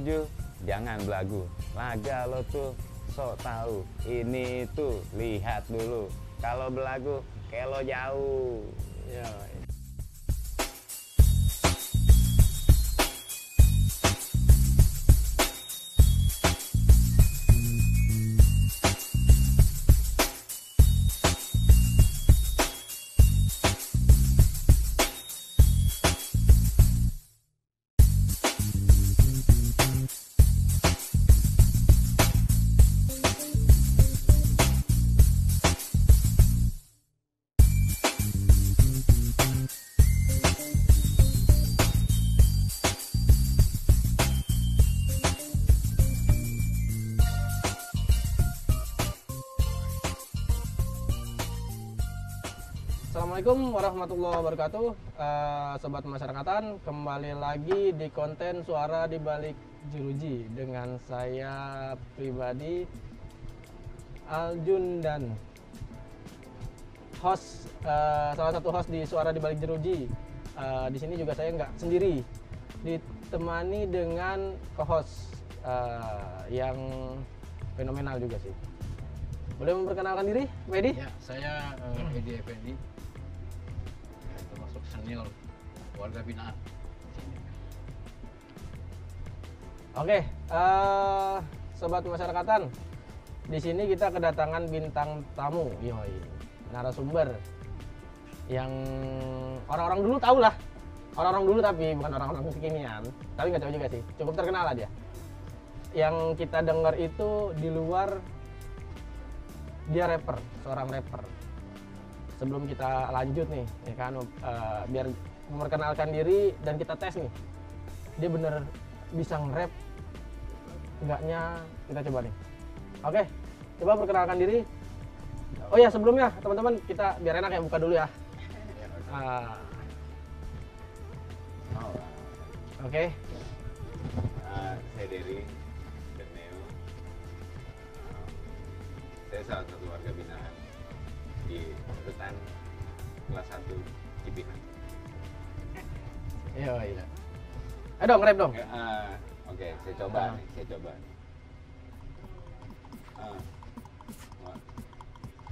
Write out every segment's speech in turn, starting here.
Ju, jangan belagu. Laga lo tuh sok tahu. Ini tuh lihat dulu. Kalau belagu, kayak lo jauh. Ya. Assalamualaikum warahmatullahi wabarakatuh. Sobat Masyarakatan, kembali lagi di konten Suara di Balik Jeruji dengan saya pribadi Aljun dan host, salah satu host di Suara di Balik Jeruji. Di sini juga saya nggak sendiri, ditemani dengan co-host yang fenomenal juga sih. Boleh memperkenalkan diri, Medi? Ya, saya Edi Effendi, termasuk senior warga binaan. Oke, sobat masyarakatan, di sini kita kedatangan bintang tamu, yoi, narasumber yang orang-orang dulu tahu lah, orang-orang dulu tapi bukan orang-orang kekinian, tapi nggak tahu juga sih, cukup terkenal aja. Yang kita dengar itu di luar dia rapper, seorang rapper. Sebelum kita lanjut nih, ya kan, biar memperkenalkan diri dan kita tes nih, dia bener bisa nge-rap enggaknya, kita coba nih. Oke, coba perkenalkan diri. Oh ya, sebelumnya teman-teman, kita biar enak ya, buka dulu ya. Oke. Saya Dery dan Neo. Saya salah satu warga binaan di urutan kelas 1 Cipinang. Iya. Ayo dong, rap dong. Oke, saya coba nih, saya coba.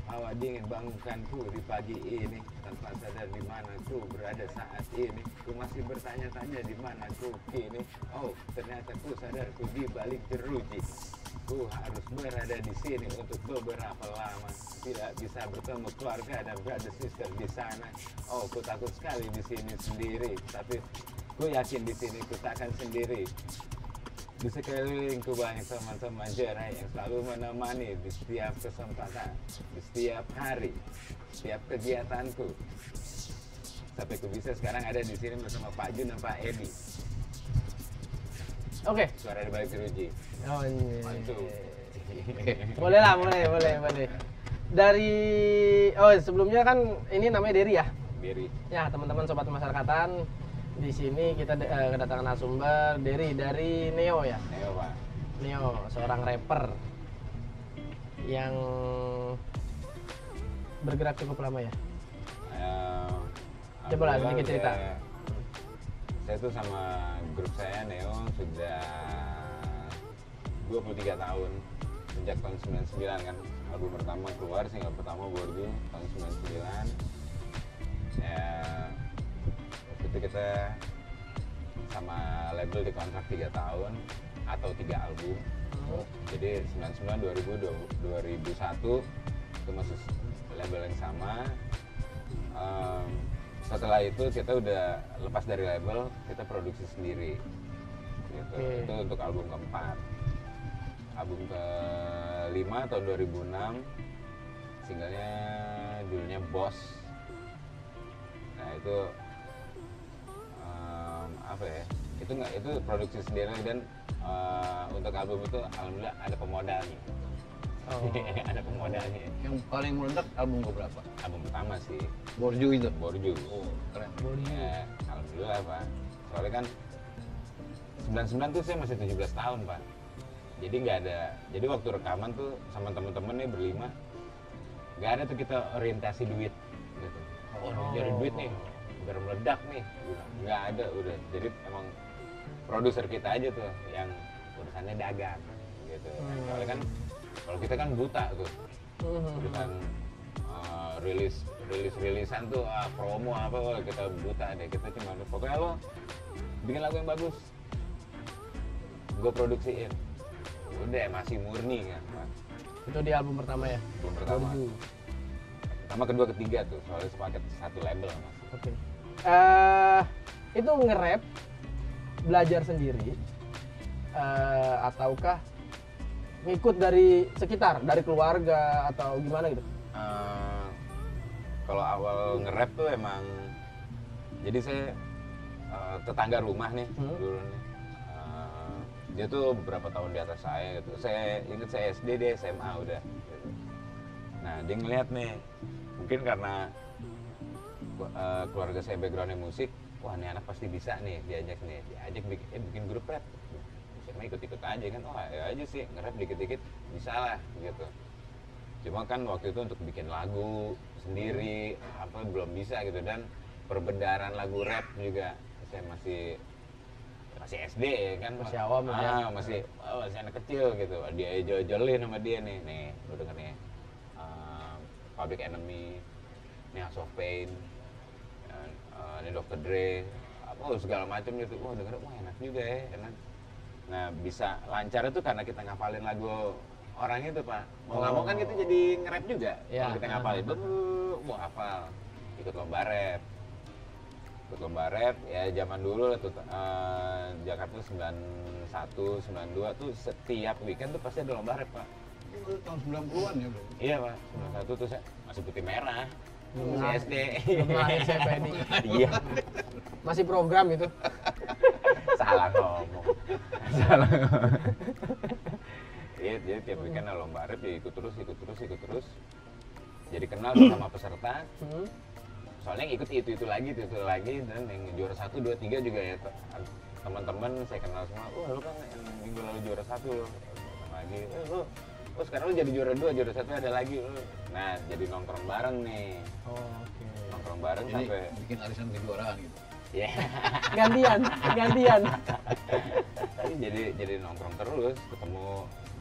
Hawa dingin bangunkanku di pagi ini, tanpa sadar di mana ku berada saat ini. Ku masih bertanya-tanya di mana ku kini. Oh, ternyata ku sadar ku di balik jeruji. Ku harus berada di sini untuk beberapa lama. Tidak bisa bertemu keluarga dan brother sister di sana. Oh, ku takut sekali di sini sendiri, tapi ku yakin di sini ku takkan sendiri. Di sekelilingku banyak teman-teman jerai yang selalu menemani di setiap kesempatan, di setiap hari, setiap kegiatanku. Sampai ku bisa sekarang ada di sini bersama Pak Jun dan Pak Edi. Oke. Suara di Balik Jeruji. Oh, iya. Mantul. Boleh lah, boleh. Dari sebelumnya kan ini namanya Dery ya. Dery. Ya, teman-teman sobat masyarakatan, di sini kita kedatangan narasumber Dery dari Neo ya. Ayo Pak. Neo, seorang rapper yang bergerak cukup lama ya. Coba lah sedikit cerita. Saya tuh sama grup saya Neo sudah 23 tahun. Sejak tahun 99 kan. Album pertama keluar, single pertama Borju tahun 99. Ya, itu kita sama label dikontrak 3 tahun atau 3 album. Jadi 99, 2000, 2001 itu masih label yang sama. Setelah itu kita udah lepas dari label, kita produksi sendiri gitu. Itu untuk album keempat. Album ke-5 tahun 2006, singlenya judulnya Boss. Nah itu apa ya, itu produksi sendiri dan untuk album itu alhamdulillah ada pemodalnya. Ada pemodalnya. Yang paling meledak album keberapa? Album pertama sih Borju itu. Borju. Oh, keren. Ya, alhamdulillah Pak, soalnya kan 99 tuh saya masih 17 tahun Pak, jadi nggak ada, jadi waktu rekaman tuh sama temen-temen nih berlima nggak ada tuh kita orientasi duit gitu. Oh, nyari duit nih biar meledak nih, nggak ada, udah jadi emang produser kita aja tuh yang urusannya dagang gitu. Soalnya kan kalau kita kan buta tuh, urusan rilisan tuh promo apa kita buta deh. Kita cuma pokoknya lo bikin lagu yang bagus, gue produksiin, udah masih murni kan Pak. Itu di album pertama ya? Album pertama. Pertama, kedua, ketiga tuh soalnya sepaket satu label Mas. Oke. Itu nge-rap belajar sendiri ataukah ngikut dari sekitar, dari keluarga atau gimana gitu? Kalau awal nge-rap tuh emang jadi saya tetangga rumah nih dulu nih. Dia tuh beberapa tahun di atas saya gitu. Saya ingat saya SD, dia SMA udah. Nah dia ngeliat nih, mungkin karena keluarga saya backgroundnya musik, wah ini anak pasti bisa nih, diajak bikin grup rap. Saya mah ikut-ikut aja kan, wah ya aja sih nge-rap dikit-dikit bisa lah gitu. Cuma kan waktu itu untuk bikin lagu sendiri apa belum bisa gitu, dan perbedaran lagu rap juga saya masih SD kan, masih awam lah ya. masih anak kecil gitu. Dia jolin sama dia nih lu denger nih Public Enemy, nih House of Pain, ini Dr. Dre, segala macam gitu. Wah denger, wah enak juga ya, enak. Nah bisa lancar itu karena kita ngapalin lagu orang itu Pak. Mau nggak mau kan kita jadi nge-rap juga. Kalau kita ngapalin, wah hafal. Ikut lomba rap. Ya zaman dulu tuh Jakarta 91, 92 tuh setiap weekend tuh pasti ada lomba rap Pak. Itu tahun 90-an ya bro? Iya Pak, 91 tuh saya masih putih merah. Masih SD. Belum SMP ini. Iya. Masih program gitu. Salah ngomong. Iya, jadi tiap weekend ada lomba rap ya ikut terus. Jadi kenal sama peserta. Soalnya yang ikut itu lagi, dan yang juara 1, 2, 3 juga ya teman-teman saya kenal semua. Wah lu kan yang minggu lalu juara 1 lo, lagi. Lu sekarang lu jadi juara 2, juara 1 ada lagi lu. Nah jadi nongkrong bareng nih. Oke. Nongkrong bareng Jadi sampai bikin arisan kejuaraan gitu. ya. Gantian. jadi nongkrong terus, ketemu.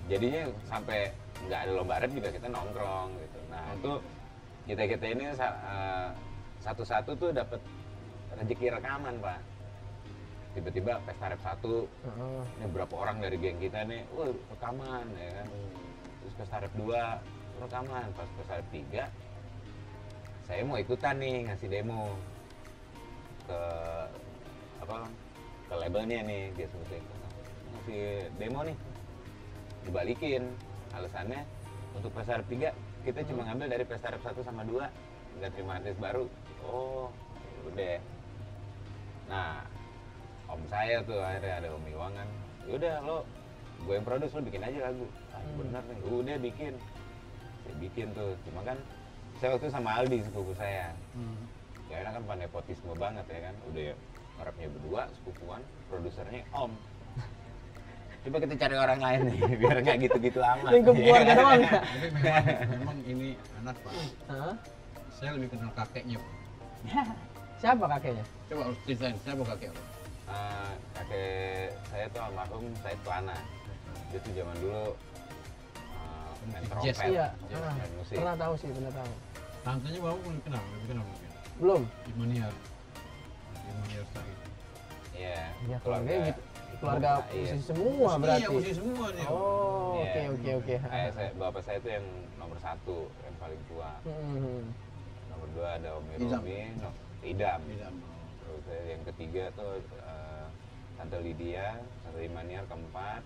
Jadinya sampai nggak ada lomba rap juga kita nongkrong gitu. Nah itu kita ini satu-satu tuh dapat rezeki rekaman Pak. Tiba-tiba pesta rap 1, ini berapa orang dari geng kita nih, rekaman ya kan. Terus pesta rap 2 rekaman, pas pesta rap 3 saya mau ikutan nih ngasih demo ke ke labelnya nih, dia sebutin ngasih demo nih, dibalikin alasannya untuk pesta rap 3 kita cuma ngambil dari pesta rap 1 sama 2, nggak terima artis baru. Oh udah. Nah om saya tuh akhirnya ada Om Iwang kan, yaudah lo gue yang produce, lo bikin aja lagu. Bener nih, udah bikin. Saya bikin tuh, cuma kan saya waktu sama Aldi sepupu saya. Ya kan pada nepotisme banget ya kan, udah ya ngarapnya berdua, sepupuan, produsernya Om. Coba kita cari orang lain nih, biar nggak gitu-gitu amat. Lingkup keluarga doang ya? Tapi memang ini anak Pak. Saya lebih kenal kakeknya Pak. Siapa kakeknya? Coba harus ceritain, siapa kakek Pak? Kakek saya tuh almarhum Said Plana. Dia tuh zaman dulu main trompet, Iya. main musik. Pernah tahu. Tantenya bapak belum kenal, lebih kenal mungkin. Belum. Imaniar Said. Iya. Ya keluarganya gitu. Keluarga Iya. musisi semua berarti. Iya, musisi semua dia. Oh, Iya. oke. Bapak saya tuh yang nomor 1, yang paling tua. Nomor 2 ada Om Idam. Romi, Idam. Idam. Terus yang ketiga tuh Tante Lydia, Tante Imaniar keempat,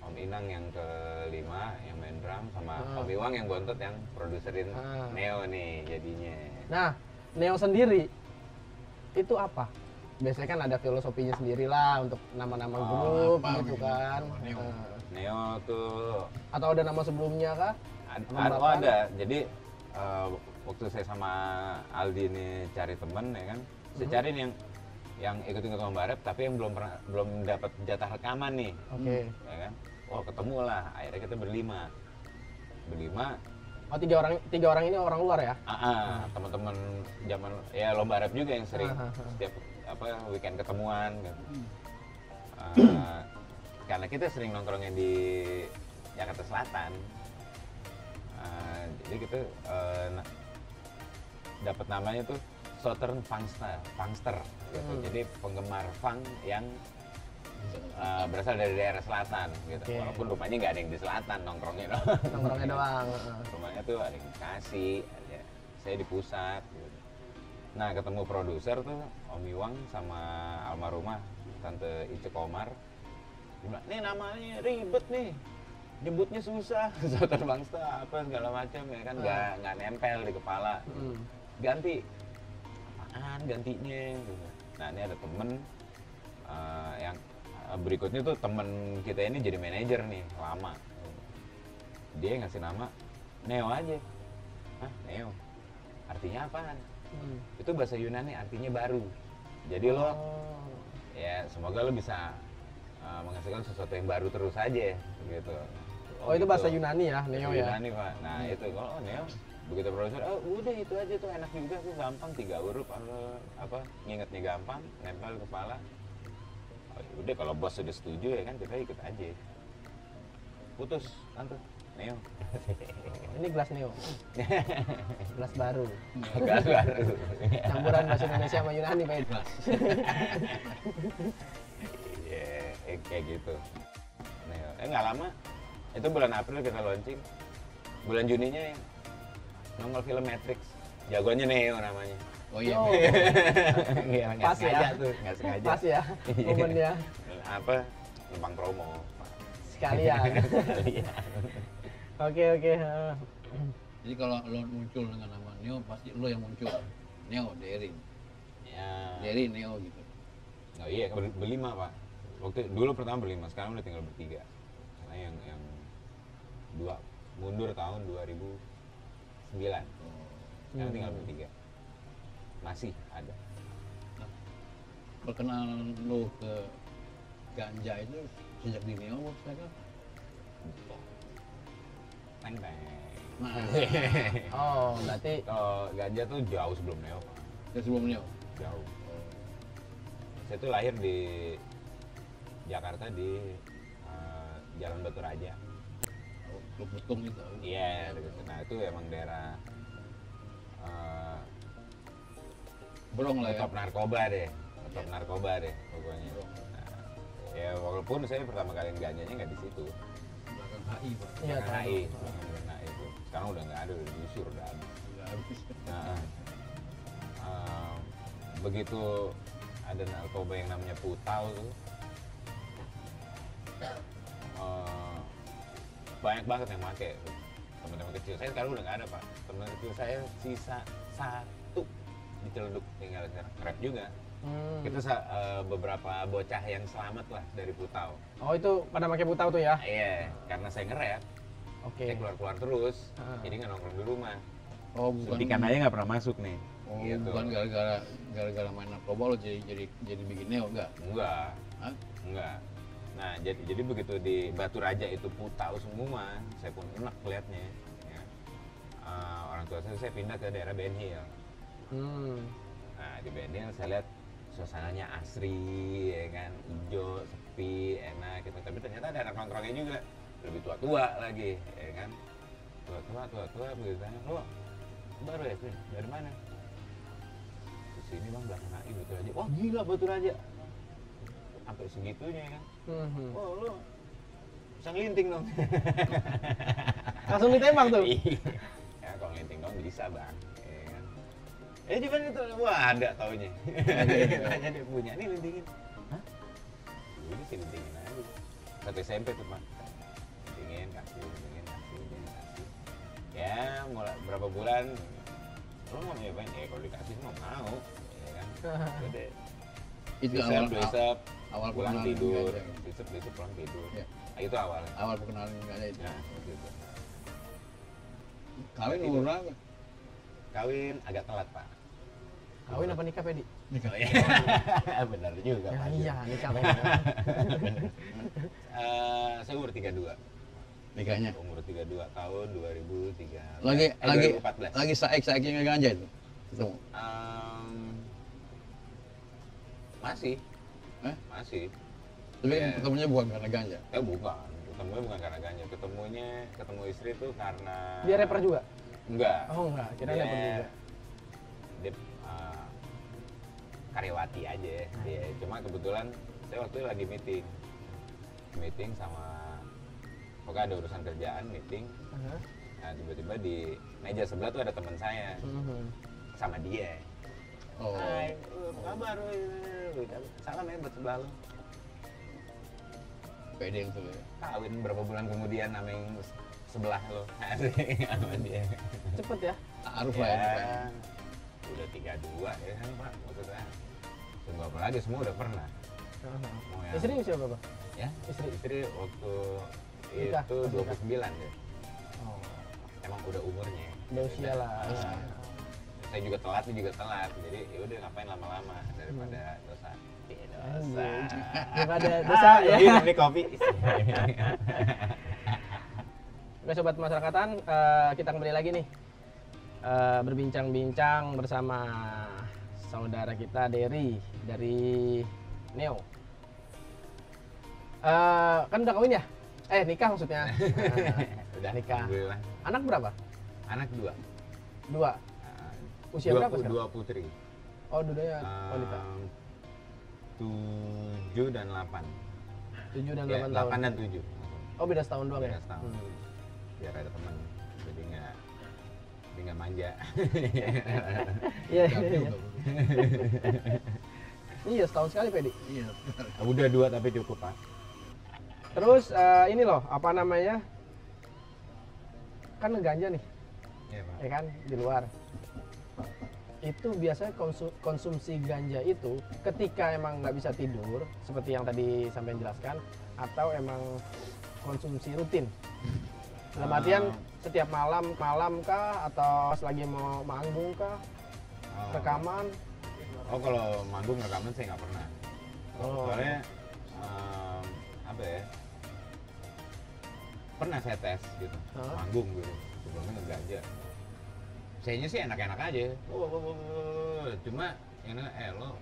Om Inang yang kelima yang main drum, sama Om Iwang yang bontot yang produserin Neo nih jadinya. Nah, Neo sendiri itu apa? Biasanya kan ada filosofinya sendiri lah untuk nama-nama grup apa gitu gitu. kan. Neo. Neo tuh Atau ada nama sebelumnya kah? ada. Jadi waktu saya sama Aldi ini cari temen ya kan, saya cari nih yang ikut-ikut lomba rap tapi yang belum dapat jatah rekaman nih. Oke. Ya kan? Oh ketemu lah, akhirnya kita berlima. Oh, tiga orang ini orang luar ya? Teman-teman zaman ya lomba rap juga yang sering setiap weekend ketemuan gitu. karena kita sering nongkrongnya di Jakarta Selatan, jadi kita dapat namanya tuh Southern Funkster gitu. Jadi penggemar funk yang berasal dari daerah selatan gitu. Oke. Walaupun rumahnya nggak ada yang di selatan, nongkrongnya Nongkrongnya doang. Rumahnya tuh ada yang di Bekasi, ada saya di pusat gitu. Nah, ketemu produser tuh Om Iwang sama almarhumah Tante Ice Komar. Dia bilang, "Nih namanya ribet nih. Nyebutnya susah." Southern Funkster apa segala macam ya kan nggak nempel di kepala. Ganti apaan gantinya gitu. Nah, ini ada temen yang berikutnya tuh temen kita ini jadi manajer nih lama, dia ngasih nama Neo aja. Hah, Neo artinya apaan? Itu bahasa Yunani artinya baru. Jadi lo ya semoga lo bisa menghasilkan sesuatu yang baru terus aja gitu. Oh, itu gitu. bahasa Yunani ya, Bahasa Neo ya? Yunani, Pak. Nah, itu kalau Neo begitu produser, oh udah itu aja tuh enak juga tuh, gampang 3 huruf apa ngingetnya gampang, nempel di kepala. Oh, udah kalau bos sudah setuju ya kan kita ikut aja. Putus tante Neo. Ini gelas Neo. Gelas baru. Gas baru. Campuran bahasa Indonesia sama Yunani, Pak. Iya, kayak gitu. Neo. Nggak lama. Itu bulan April kita launching. Bulan Juninya yang nongol film Matrix. Jagoannya Neo namanya. Oh iya. Oh. Iya, nggak Pas sengaja ya. tuh, nggak sengaja. Pas ya momennya. Apa? Numpang promo. Sekalian. Iya. Oke. Jadi kalau lo muncul dengan nama Neo pasti lo yang muncul. Neo, Derin. Ya. Derin, Neo gitu. Oh iya, berlima Pak. Waktu dulu pertama berlima, sekarang udah tinggal bertiga. Karena yang dua mundur tahun 2009. Sekarang tinggal bertiga. Masih ada. Perkenalan lo ke ganja itu sejak di Neo maksudnya kan? Teng. Nah, Oh, berarti Kalau ganja tuh jauh sebelum Neo, Pak. ya sebelum Neo. Jauh. Saya tuh lahir di Jakarta di Jalan Batu Raja. Lo betung gitu. Iya, nah itu emang daerah Brong lah ya. top narkoba deh pokoknya. Nah, ya walaupun saya pertama kali ganjanya nggak di situ, Belakang HI Pak. iya belakang tahu. HI, belakang HI itu. Sekarang udah nggak ada, udah digusur, udah habis. Udah habis. Nah, begitu ada narkoba yang namanya putau tuh, banyak banget yang pakai. Teman-teman kecil saya sekarang udah nggak ada Pak. Teman kecil saya sisa satu di Ciledug, tinggal nge-rap juga. Kita beberapa bocah yang selamat lah dari putau. Oh, itu pada pakai putau tuh ya? Iya, karena saya nge-rap, Oke. saya keluar-keluar terus, jadi nggak nongkrong di rumah. Oh bukan. Suntikan aja nggak pernah masuk nih. Oh Gitu. bukan gara-gara main narkoba lo jadi bikin Neo enggak? Enggak, Hah? enggak. Nah, jadi begitu di Batu Raja itu putau semua, saya pun enak liatnya. Ya. Orang tua saya pindah ke daerah Ben Hill. Nah, di Ben Hill saya lihat suasananya asri, ya kan, hijau, sepi, enak gitu. Tapi ternyata ada anak nongkrongnya juga, lebih tua-tua lagi, ya kan. Tua-tua begitu tanya, lo baru ya, Prin? Dari mana? Di sini bang, belakang HI Batu Raja. Wah gila Batu Raja, sampai segitunya ya kan. Oh lo bisa ngelinting dong. Langsung ditembak tuh. Ya kalau ngelinting dong bisa bang. Ya kan? Cuman itu, wah ada taunya. Tanya dia punya, nih lintingin. Hah? Udah sih lintingin aja. Satu SMP tuh Pak. Lintingin, kasih. Ya mulai berapa bulan, lo mau nyobain? Kalau dikasih mau. Ya kan? Udah. Itu awal pulang perkenalan tidur, ganja. besok pulang tidur. Ya. Nah, itu awal. Awal perkenalan ganja itu. Nah, gitu. Kawin Itu. umur berapa? Kawin agak telat Pak. Kawin apa nikah, Pedi? Nikah. Oh, iya. Benar juga Ya, Pak. iya, nikah Pedi. Saya umur 32. Nikahnya. Umur 32 tahun 2003. Lagi 2014. lagi saik-saiknya ganja itu. Ketemu. Masih. Eh? Masih. Tapi Iya. ketemunya bukan karena ganja. Bukan, ketemunya bukan karena ganja, ketemu istri tuh karena Dia rapper juga? Enggak. Oh enggak, kira Dia- rapper juga. Dia karyawati aja. Dia cuma kebetulan saya waktu itu lagi meeting sama pokoknya ada urusan kerjaan meeting. Aha. Nah tiba-tiba di meja sebelah tuh ada teman saya Mhm. sama dia. Oh. Hai, apa kabar? Salam ya buat sebelah lo. Pede yang tuh ya. Kawin berapa bulan kemudian sama yang sebelah lo. Asik sama dia. Cepet ya? Aruf lah ya. Pak. Ya, udah 32 ya kan Pak, maksudnya tunggu apa lagi, semua udah pernah. Aha. Mau yang- Istri usia berapa? Ya, istri waktu Nikah, itu pas nikah. 29 deh. Oh, Emang udah umurnya. udah usia lah. Nah, saya juga telat, dia juga telat. Jadi ya udah ngapain lama-lama daripada dosa. Iya, dosa. Daripada dosa ya. Ini kopi. Oke sobat masyarakatan, kita kembali lagi nih berbincang-bincang bersama saudara kita Dery dari Neo. Kan udah kawin ya? Nikah maksudnya. Udah Nikah. Alhamdulillah. Anak berapa? Anak 2. 2. Usia berapa sekarang? 2 putri. Oh, dua-duanya wanita. 7 dan 8. 7 dan 8 Ya, tahun. 8 dan 7. Oh, beda setahun doang ya? Beda setahun. Biar ada teman. Jadi nggak manja. Iya, Gak iya. juga. Iya, setahun sekali Pedi. Iya. Udah 2 tapi cukup Pak. Terus ini loh, apa namanya? Kan ganja nih, Iya Pak. ya kan, di luar. Itu biasanya konsumsi ganja itu ketika emang nggak bisa tidur, seperti yang tadi sampai jelaskan, atau emang konsumsi rutin. Dalam artian setiap malam kah, atau pas lagi mau manggung kah, Oh. rekaman. Oh kalau manggung rekaman saya nggak pernah. Oh. Soalnya apa ya? Pernah saya tes gitu, Hah? manggung gitu, sebelumnya ngeganja. Sayanya sih enak-enak aja. Cuma yang lo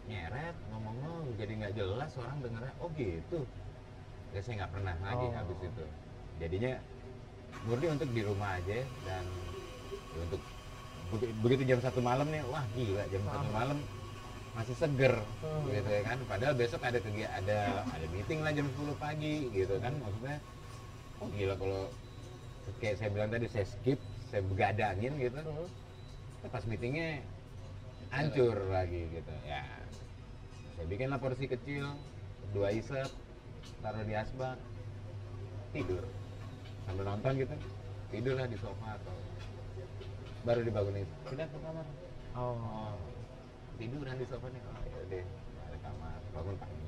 nyeret ngomong jadi nggak jelas orang dengernya. Oh gitu. Ya saya nggak pernah lagi Oh. habis itu. Jadinya murni untuk di rumah aja dan ya untuk begitu jam 1 malam nih, wah gila jam 1 malam masih seger gitu ya kan. Padahal besok ada meeting lah jam 10 pagi gitu kan. Maksudnya oh gila kalau kayak saya bilang tadi saya skip, saya begadangin gitu. Pas meetingnya hancur lagi gitu ya. Saya bikinlah porsi kecil, 2 isep, taruh di asbak, tidur sambil nonton gitu, tidurlah di sofa atau baru dibangunin pindah ke kamar. Oh. Tiduran di sofa nih, oh ya deh ke kamar, bangun pagi.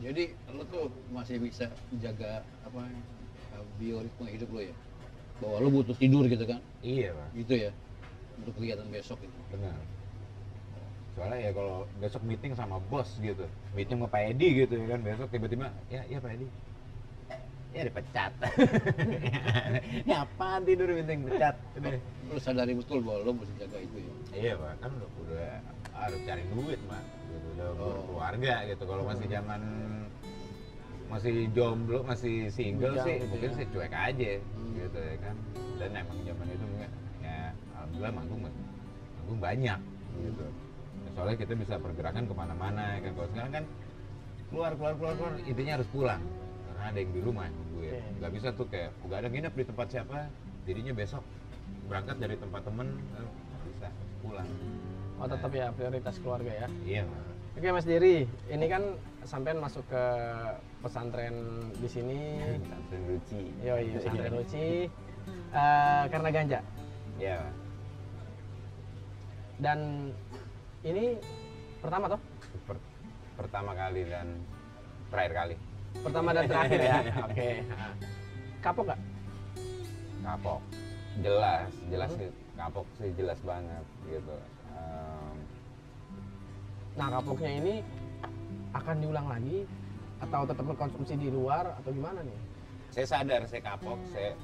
Jadi lo tuh masih bisa jaga apa bioritme hidup lo ya? Bahwa lo butuh tidur gitu kan? Iya Pak, Gitu ya? Untuk kegiatan besok gitu. benar. Soalnya ya kalau besok meeting sama bos gitu, meeting sama Pak Edi gitu ya kan, besok tiba-tiba ya Pak Edi, ya dipecat. Ya apaan tidur meeting pecat? Udah. Lo sadari betul bahwa lo mesti jaga itu ya? Iya Pak, kan udah harus cari duit Pak, gitu, udah Oh. keluarga gitu. Kalau masih zaman masih jomblo, masih single Bujang sih, gitu mungkin ya. sih cuek aja gitu ya kan. Dan emang zaman itu mungkin ya alhamdulillah manggung banyak gitu. Ya, soalnya kita bisa pergerakan kemana-mana ya kan. Kalau sekarang kan keluar intinya harus pulang karena ada yang di rumah nungguin. Iya. Nggak bisa tuh kayak nggak ada nginep di tempat siapa, jadinya besok berangkat dari tempat temen nggak bisa harus pulang. Oh, tetap ya prioritas keluarga ya. Iya Mas. Oke Mas Dery, ini kan sampean masuk ke pesantren di sini. Pesantren Ruci. Yoi, pesantren Ruci. Karena ganja. Iya Mas. Dan ini pertama toh? Pertama kali dan terakhir kali. Pertama dan terakhir ya. Oke. Kapok nggak? Kapok. Jelas sih. Kapok sih jelas banget gitu. Nah, kapoknya ini akan diulang lagi atau tetap mengkonsumsi di luar atau gimana nih? Saya sadar saya kapok, saya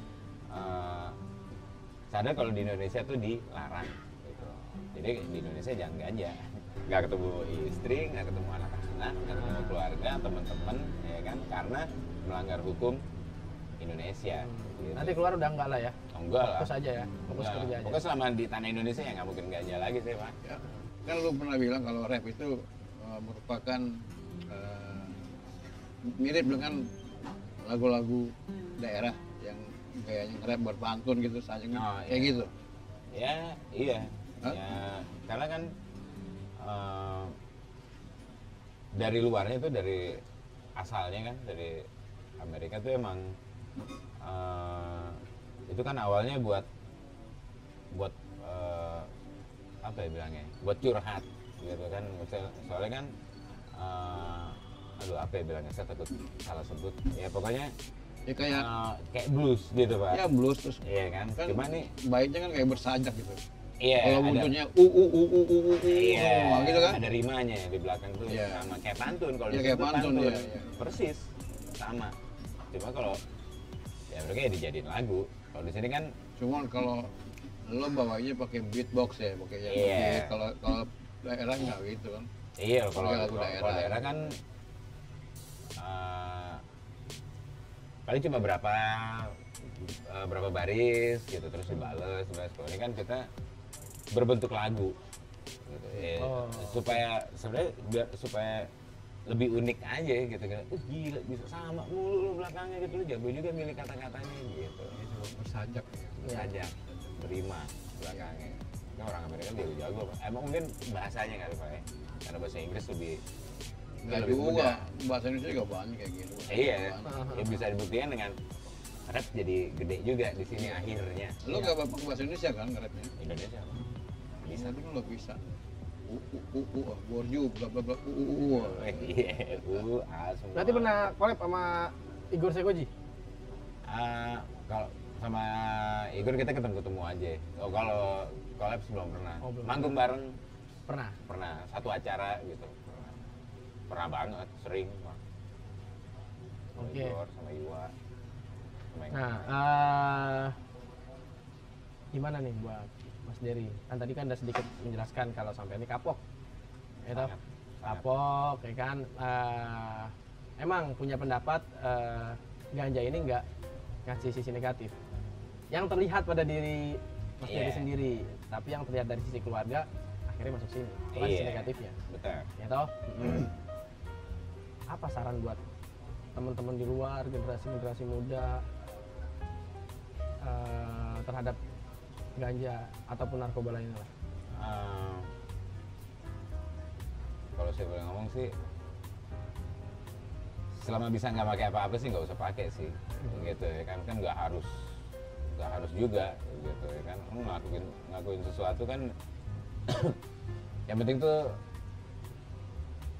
sadar kalau di Indonesia tuh dilarang gitu. Jadi di Indonesia jangan ganja, nggak ketemu istri, nggak ketemu anak-anak, pernah, nggak ketemu keluarga, teman-teman, ya kan, karena melanggar hukum Indonesia. Gitu. Nanti keluar udah enggak lah ya? Oh, enggak lah. Fokus aja ya, fokus Enggak. kerja aja. Pokoknya selama di tanah Indonesia ya nggak mungkin ganja lagi sih, Pak. Ya, kan lu pernah bilang kalau rap itu merupakan mirip dengan lagu-lagu daerah yang gayanya rap berpantun gitu saja kan, Oh, kayak iya. gitu. Ya, iya. Hah? Ya, karena kan dari luarnya itu dari asalnya kan dari Amerika tuh emang itu kan awalnya buat apa ya bilangnya, buat curhat gitu kan. Soalnya kan aduh apa ya bilangnya, saya takut salah sebut ya, pokoknya Ya kayak kayak blues gitu, Pak. ya blues terus Iya kan, kan cuma nih baiknya kan kayak bersajak gitu. iya Kalau ada- munculnya Iya, gitu kan. ada rimanya di belakang tuh, Iya. sama kayak pantun. Kalau Iya, di kayak situ pantun, iya, iya. persis sama. Cuma kalau ya mereka ya dijadiin lagu. Kalau di sini kan Cuman kalau lo bawanya pakai beatbox ya, pakai yang Iya. beat. Kalau daerah nggak gitu kan. iya, kalau Pakai lagu kalau daerah. daerah kan paling cuma berapa baris gitu terus dibales. Kalau ini kan kita berbentuk lagu gitu. Ya, Oh. supaya sebenarnya biar supaya lebih unik aja gitu kan. Gila bisa sama mulu lu belakangnya gitu, lu jago juga milih kata-katanya gitu. Bersajak. Saja berima belakangnya. Kan orang Amerika jago. Emang mungkin bahasanya kali Pak ya. Karena bahasa Inggris lebih Nggak lebih juga, mudah. bahasa Indonesia juga banyak kayak gitu. Iya, Banyak. ya bisa dibuktikan dengan rap jadi gede juga di sini akhirnya. Lo nggak pakai bahasa Indonesia kan rapnya? Indonesia Bisa tuh lo bisa. Borju, bla bla bla, iya, semua. Berarti pernah collab sama Igor Sekoji? Kalau sama Igor kita ketemu aja. Oh kalau collab belum pernah. Oh, belum Manggung bareng Pernah. satu acara gitu. Pernah banget, sering. Sama Oke. Igor, sama Iwa. Sama yang Nah, lain. gimana nih buat Mas Dery? Kan tadi kan udah sedikit menjelaskan kalau sampai ini kapok, ya toh? Sangat. Kapok, ya kan? Emang punya pendapat ganja ini nggak ngasih sisi negatif. Yang terlihat pada diri Mas Dery Iya. sendiri, tapi yang terlihat dari sisi keluarga akhirnya masuk sini. Itu kan sisi Iya. negatifnya, Betul. ya toh? Apa saran buat teman-teman di luar, generasi muda terhadap ganja ataupun narkoba lainnya lah? Kalau saya boleh ngomong sih, selama bisa nggak pakai apa-apa sih nggak usah pakai sih, gitu ya kan nggak harus juga gitu ya kan. Lu ngelakuin sesuatu kan yang penting tuh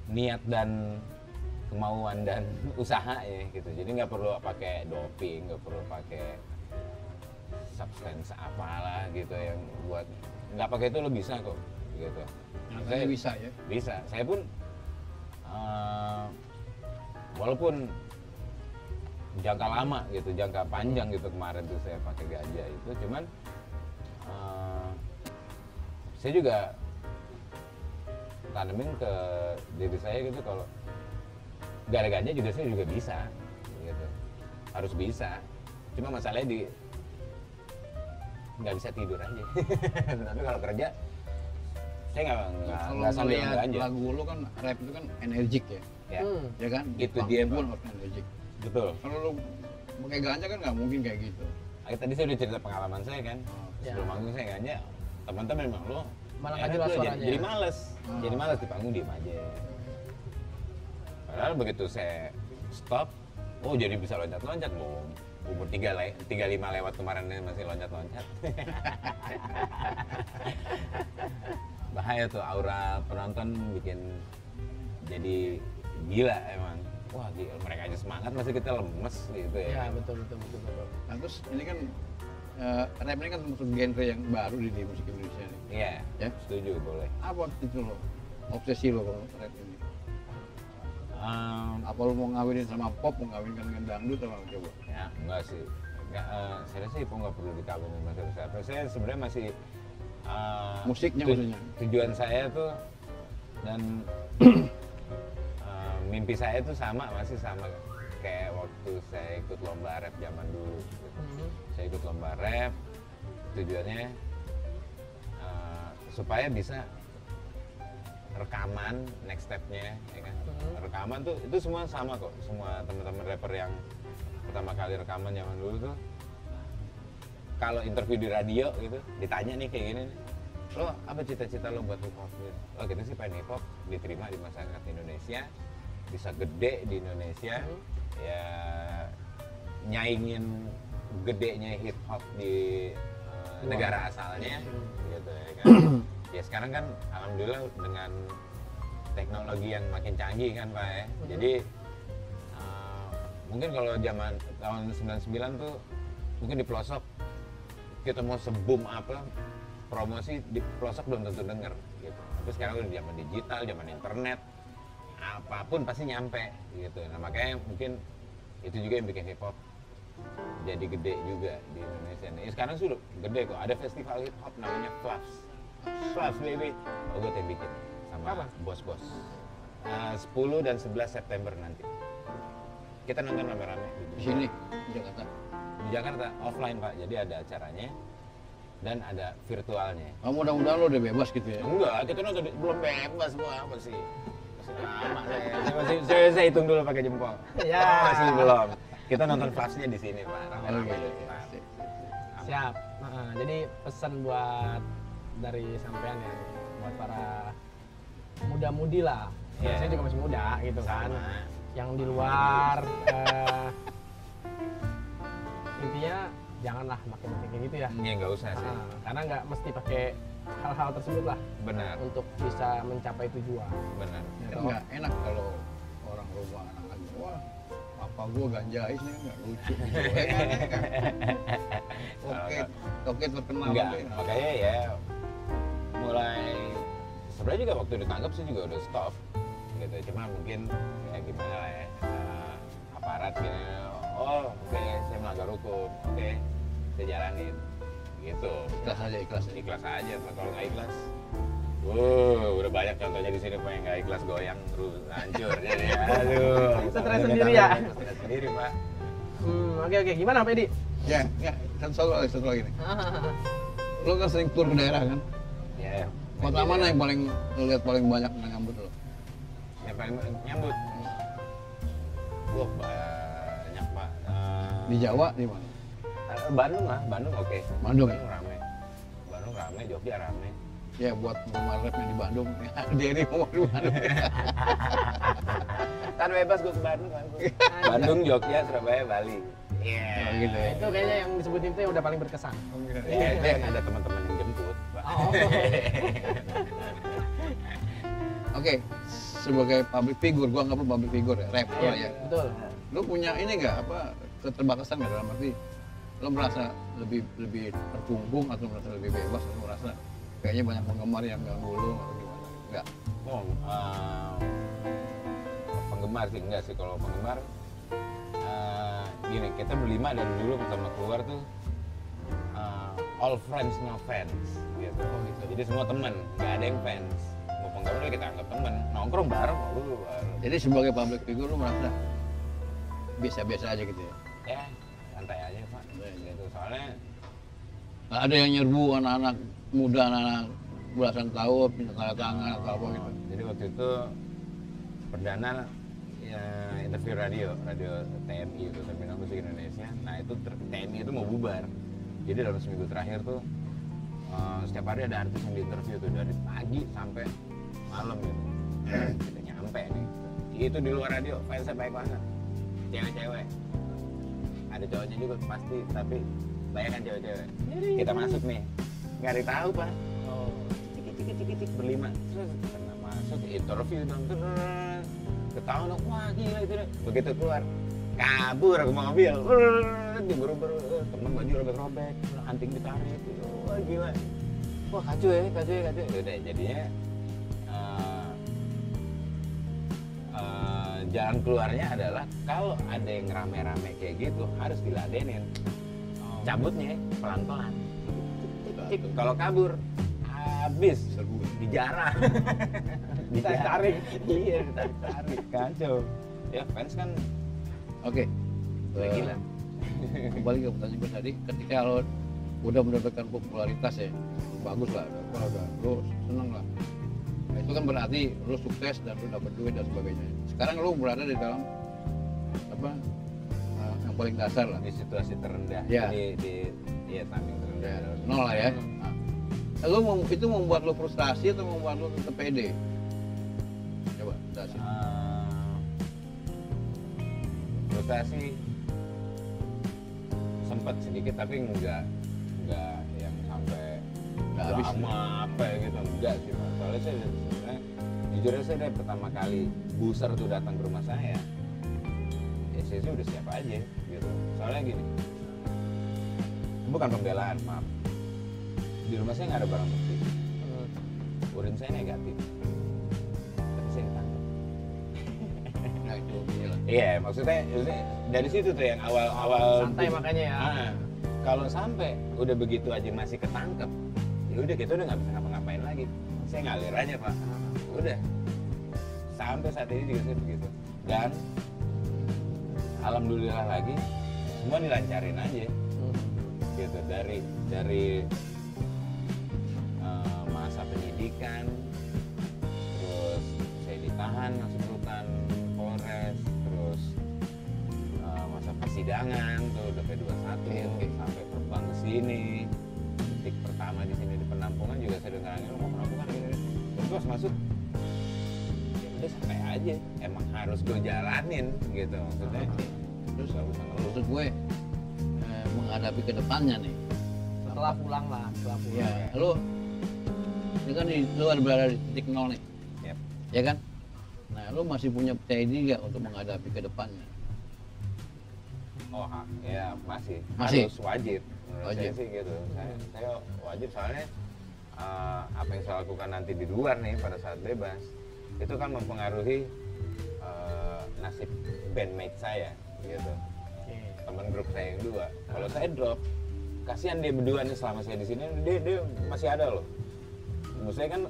niat dan kemauan dan usaha ya gitu. Jadi nggak perlu pakai doping, nggak perlu pakai substance apalah gitu yang buat nggak pakai itu lo bisa kok gitu. Saya bisa ya. Bisa. Saya pun walaupun jangka lama gitu, jangka panjang gitu kemarin tuh saya pakai ganja itu, cuman saya juga tanemin ke diri saya gitu kalau nggak ada ganja juga saya juga bisa gitu. Harus bisa. Cuma masalahnya nggak bisa tidur aja. Tapi kalau kerja saya Kalau nggak sambil ngeliat ganja. lagu lo kan rap itu kan energik ya, Ya, ya kan? Itu Panggung dia, pun Pak. harus energik. betul. Kalau lo pakai ganja kan nggak mungkin kayak gitu. Tadi saya udah cerita pengalaman saya kan. Ya. Sebelum manggung saya ganja, teman-teman memang lo Malah enak nggak jelas lo, suaranya. jadi males. Hmm. Jadi males di panggung diem aja. Padahal begitu saya stop, oh jadi bisa loncat-loncat mau umur 35 lewat kemarin ini masih loncat-loncat. Bahaya tuh, aura penonton bikin jadi gila emang. Wah gila, mereka aja semangat masih kita lemes gitu ya. Ya, betul. Nah terus ini kan rap ini kan termasuk genre yang baru di musik Indonesia nih. Iya, Ya. setuju boleh. Apa itu lo? Obsesi lo kalau rap ini? Em, Apa lo mau ngawinin sama pop, mau ngawinkan dengan dangdut atau apa coba? Ya, enggak sih. Enggak, saya rasa Ipo nggak perlu dikawinin sama siapa. Saya sebenarnya masih Musiknya maksudnya? tujuan saya tuh dan mimpi saya tuh masih sama kayak waktu saya ikut lomba rap zaman dulu. Saya ikut lomba rap, tujuannya supaya bisa rekaman next stepnya, ya kan? Rekaman tuh itu semua sama kok, semua teman-teman rapper yang pertama kali rekaman zaman dulu tuh, kalau interview di radio gitu, ditanya nih kayak gini nih, lo apa cita-cita lo buat hip hop? Gitu. Oh kita sih pengen hip hop diterima di masyarakat Indonesia, bisa gede di Indonesia, ya nyaingin gedenya hip hop di negara asalnya, gitu ya kan. Ya sekarang kan alhamdulillah dengan teknologi yang makin canggih kan Pak ya. Jadi mungkin kalau zaman tahun 99 tuh mungkin di pelosok kita mau seboom apa promosi di pelosok belum tentu denger gitu. Tapi sekarang udah zaman digital, zaman internet, apapun pasti nyampe gitu. Nah makanya mungkin itu juga yang bikin hip hop jadi gede juga di Indonesia. Nah, sekarang sudah gede kok. Ada festival hip hop namanya Flaps baby. Oh gue yang bikin sama bos-bos. 10 dan 11 September nanti. Kita nonton rame-rame Di sini, di Jakarta. Di Jakarta offline Pak. Jadi ada acaranya dan ada virtualnya. Oh, mudah-mudahan lo udah bebas gitu ya. Enggak, kita nonton belum bebas semua masih lama saya hitung dulu pakai jempol. Ya. Masih belum. Kita nonton flashnya di sini Pak. Rame-rame. Siap. Jadi pesan buat dari sampean ya, buat para muda-mudi lah. Yeah. Saya juga masih muda gitu kan. Sama. Yang di luar intinya janganlah makin kayak gitu ya. Iya nggak usah sih. Karena nggak mesti pakai hal-hal tersebut lah Benar. untuk bisa mencapai tujuan. Benar. Kan nggak enak kalau orang rumah anak-anak wah apa gua ganjais nih nggak lucu gitu. Oke terkenal Enggak, gitu ya. makanya ya mulai sebenarnya juga waktu ditangkap sih juga udah stop gitu, cuma mungkin ya gimana lah ya, aparat gini, oh oke, saya melanggar hukum, oke saya jalanin gitu. Ikhlas aja, kalau nggak ikhlas udah banyak contohnya di sini Pak yang nggak ikhlas goyang terus hancur jadi aduh Stres sendiri ya? Stres sendiri Pak. Oke, gimana Pak Edi? Ya, satu lagi nih. Lo kan sering tur ke daerah kan? Ya, Kota mana yang paling lo lihat paling banyak nyambut lo? yang paling nyambut? Wah banyak Pak. Di Jawa di mana? Bandung lah, Bandung oke. Bandung ya? Bandung rame, Jogja rame. Ya buat penggemar rap yang di Bandung, dia ini mau di Bandung. Kan bebas gue ke Bandung kan. Bandung, Jogja, Surabaya, Bali. Iya. Oh, gitu ya. Itu kayaknya yang disebutin itu yang udah paling berkesan. Iya, itu yang ada teman-teman yang jemput. Pak. Oh. Oke, sebagai public figure, gua anggap lo public figure ya, rap Iya, ya. betul. Lo punya ini nggak apa keterbatasan nggak dalam arti lo merasa lebih terkungkung atau merasa lebih bebas atau merasa kayaknya banyak penggemar yang ganggu lo atau gimana? Enggak. Oh, penggemar sih enggak sih, kalau penggemar gini, kita berlima dari dulu pertama keluar tuh all friends no fans gitu. Jadi semua temen, nggak ada yang fans. Mau penggemar kita anggap temen, nongkrong bareng lu. Jadi sebagai public figure lo merasa biasa-biasa aja gitu ya? Ya santai aja Pak. Gitu. Soalnya Nggak ada yang nyerbu anak-anak muda, anak-anak belasan tahun minta tanda tangan atau apa gitu. jadi waktu itu perdana ya, interview radio TMI itu, Terminal Musik Indonesia. Nah itu TMI itu mau bubar. Jadi dalam seminggu terakhir tuh setiap hari ada artis yang diinterview tuh dari pagi sampai malam gitu. Kita nyampe nih. Itu di luar radio, fansnya baik banget. Cewek-cewek. Ada cowoknya juga pasti, tapi bayangkan cewek-cewek. Kita masuk nih, nggak ada yang tahu Pak. Cik berlima. Terus kena masuk interview dong. Ketahuan dong, wah gila itu deh. Begitu keluar, kabur ke mobil. Diburu-buru, temen baju robek-robek, anting ditarik. Wah gila. Wah kacau ya. Udah jadinya jalan keluarnya adalah kalau ada yang rame-rame kayak gitu harus diladenin. Cabutnya pelan-pelan. Kalau kabur habis Serbu. dijarah. Ditarik. Iya, ditarik. Kacau. Ya fans kan Oke. udah gila. Kembali ke pertanyaan gue tadi, ketika lo udah mendapatkan popularitas ya, bagus lah, lo seneng lah. Nah, itu kan berarti lo sukses dan lo dapat duit dan sebagainya. Sekarang lo berada di dalam apa yang paling dasar lah, Di situasi terendah. Ya. Di ya timing terendah. ya, nol lah ya. Nah, itu membuat lo frustasi atau membuat lo tetap pede? Coba jelasin. Frustasi sempat sedikit tapi enggak yang sampai Nggak habis. drama apa ya gitu, enggak sih Pak. Soalnya saya sebenarnya jujur aja saya dari pertama kali Buser tuh datang ke rumah saya, ya saya sih udah siap aja gitu. Soalnya gini, bukan pembelaan, maaf, di rumah saya nggak ada barang bukti, urin saya negatif, tapi saya ditangkap. Nah itu inilah. Iya, maksudnya dari situ tuh yang awal Santai makanya ya. Kalau sampai udah begitu aja masih ketangkep, ya udah kita udah nggak bisa ngapa-ngapain lagi. Saya ngalir aja Pak, udah. Sampai saat ini juga saya begitu. Dan alhamdulillah lagi semua dilancarin aja, gitu. Dari masa penyidikan, terus saya ditahan masuk rutan Polres, terus masa persidangan tuh udah P21 sampai terbang ke sini. Titik pertama di sini di penampungan juga saya dengar lo mau penampungan gini. Terus pas masuk ya udah santai aja. Emang harus gue jalanin gitu maksudnya. Terus Gak usah ngeluh. maksud gue menghadapi ke depannya nih. Setelah pulang lah, setelah pulang. Ya, lo ini kan lo ada berada di titik nol nih, Yap. ya kan? Nah, lo masih punya percaya diri nggak untuk menghadapi ke depannya? Oh ya masih Masih? harus wajib menurut Wajib. saya sih gitu. Saya wajib soalnya apa yang saya lakukan nanti di luar nih pada saat bebas itu kan mempengaruhi nasib bandmate saya gitu, teman grup saya yang dua. Kalau saya drop, kasihan dia berdua nih selama saya di sini, dia masih ada loh. Maksudnya kan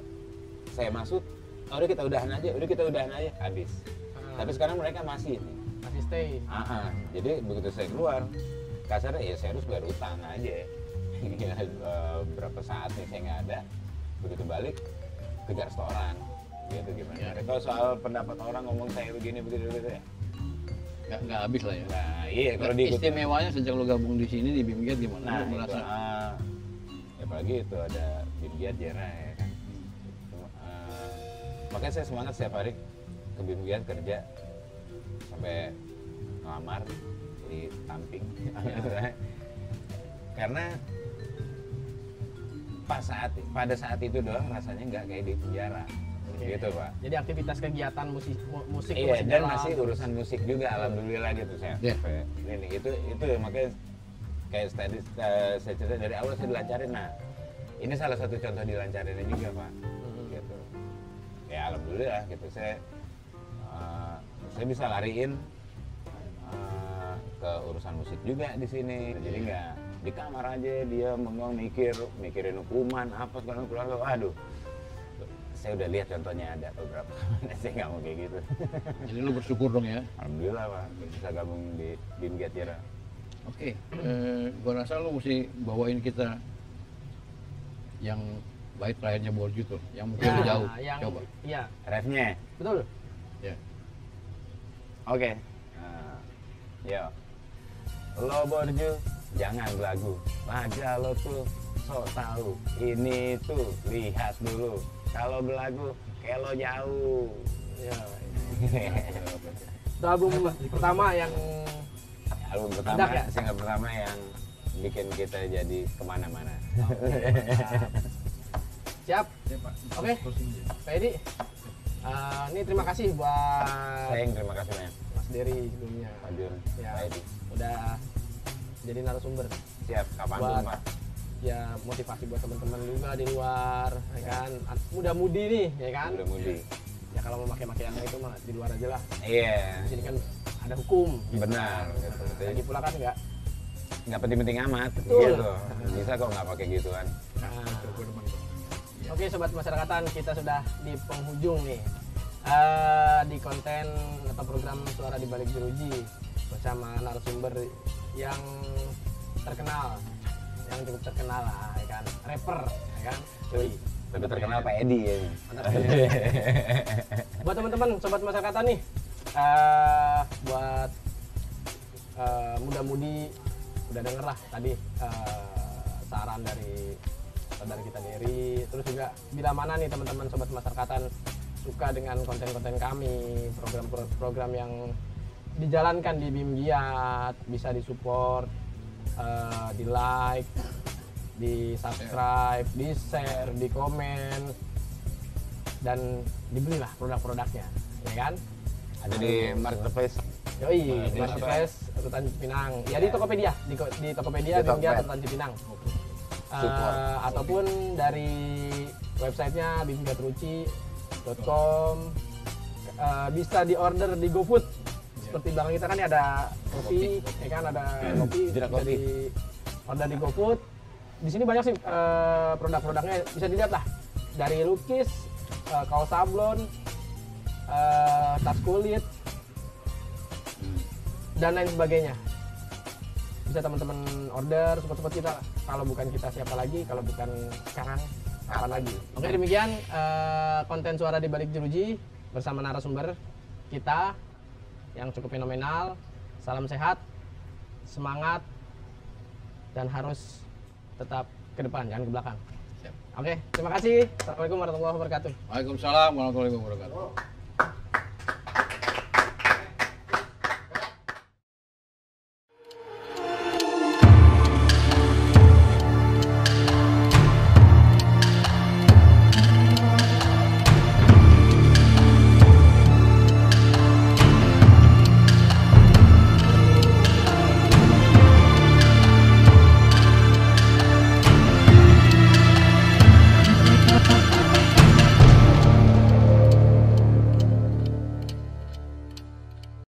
saya masuk, oh, udah kita udahan aja, habis. Tapi sekarang mereka masih nih. Masih stay. Jadi begitu saya keluar, kasarnya ya saya harus bayar utang aja. Berapa saat nih saya nggak ada, begitu balik kejar setoran. Gitu gimana? Ya. Kalau soal pendapat orang ngomong saya begini begitu ya. Nggak habis lah ya. Nah iya kalau Nah, di istimewanya sejak lo gabung di sini di BIMGIAT gimana? nah Lo itu, merasa ya apalagi itu ada BIMGIAT Jera ya kan. Makanya saya semangat setiap hari ke BIMGIAT kerja sampai ngelamar di Tamping. Karena pada saat itu doang rasanya nggak kayak di penjara. Gitu Pak. Jadi aktivitas kegiatan musik Iya, masih dan jalan. masih urusan musik juga, alhamdulillah gitu saya. Iya. Ini itu makanya kayak tadi saya cerita dari awal saya dilancarin. Nah, ini salah satu contoh dilancarinnya juga Pak. Gitu. Ya alhamdulillah gitu saya bisa lariin ke urusan musik juga di sini. Jadi nggak di kamar aja dia bengong mikirin hukuman apa segala keluarga. Waduh. Saya udah lihat contohnya ada beberapa. Saya nggak mau kayak gitu. jadi lo bersyukur dong ya. Alhamdulillah Pak bisa gabung di BIMGIAT Jera. Oke, gua rasa lo mesti bawain kita yang bait terakhirnya Borju tuh, yang mungkin udah jauh. Coba. Iya, Refnya. betul. Ya. Oke. Yo. Lo Borju jangan belagu. Aja lo tuh sok tahu. Ini tuh lihat dulu. Kalau belagu kayak lo jauh. Ya. Itu album pertama yang Album pertama, Meledak ya? single pertama yang bikin kita jadi kemana-mana. siap. Oke. Pak Edi, ini terima kasih buat Sayang terima kasih banyak. Mas Dery sebelumnya. Pak Jun, Ya. Pak Edi. Udah jadi narasumber. Siap, kapan Buat- Pak? Ya motivasi buat teman-teman juga di luar, ya kan. Muda-mudi nih, ya kan. Udah mudi. Ya kalau mau pakai yang itu mah di luar aja lah. Iya, Di sini kan ada hukum. benar. Gitu. Lagi pula kan enggak. Nggak penting-penting amat. Betul. Gitu. Bisa kok nggak pakai gituan. Nah, Oke sobat masyarakatan, kita sudah di penghujung nih di konten atau program Suara di Balik Jeruji bersama narasumber yang terkenal, yang cukup terkenal lah, ya kan, rapper, ya kan. Lebih terkenal Pak Edi ya. Buat teman-teman sobat masyarakatan nih, buat muda-mudi udah denger lah tadi saran dari saudara kita Dery. Terus juga bila mana nih teman-teman sobat masyarakatan suka dengan konten-konten kami, program-program yang dijalankan di BIM Giat, bisa disupport, di like, di subscribe, di share, di komen, dan dibelilah produk-produknya, ya kan? Ada di marketplace. Yoi, di marketplace Rutan Cipinang. Ya di Tokopedia, di Tokopedia BIM Giat Rutan Cipinang. Ataupun dari websitenya bimgiatruci.com, bisa di order di GoFood. Seperti belakang kita kan ada kopi, ya kan, ada kopi, bisa di order di GoFood. Di sini banyak sih produk-produknya, bisa dilihat lah, dari lukis, kaos sablon, tas kulit, dan lain sebagainya. Bisa teman-teman order, support kita. Kalau bukan kita siapa lagi, kalau bukan sekarang kapan lagi. Oke, demikian konten Suara di Balik Jeruji bersama narasumber kita yang cukup fenomenal. Salam sehat, semangat, dan harus tetap ke depan, jangan ke belakang. Siap. Oke, terima kasih. Assalamualaikum warahmatullahi wabarakatuh. Waalaikumsalam warahmatullahi wabarakatuh.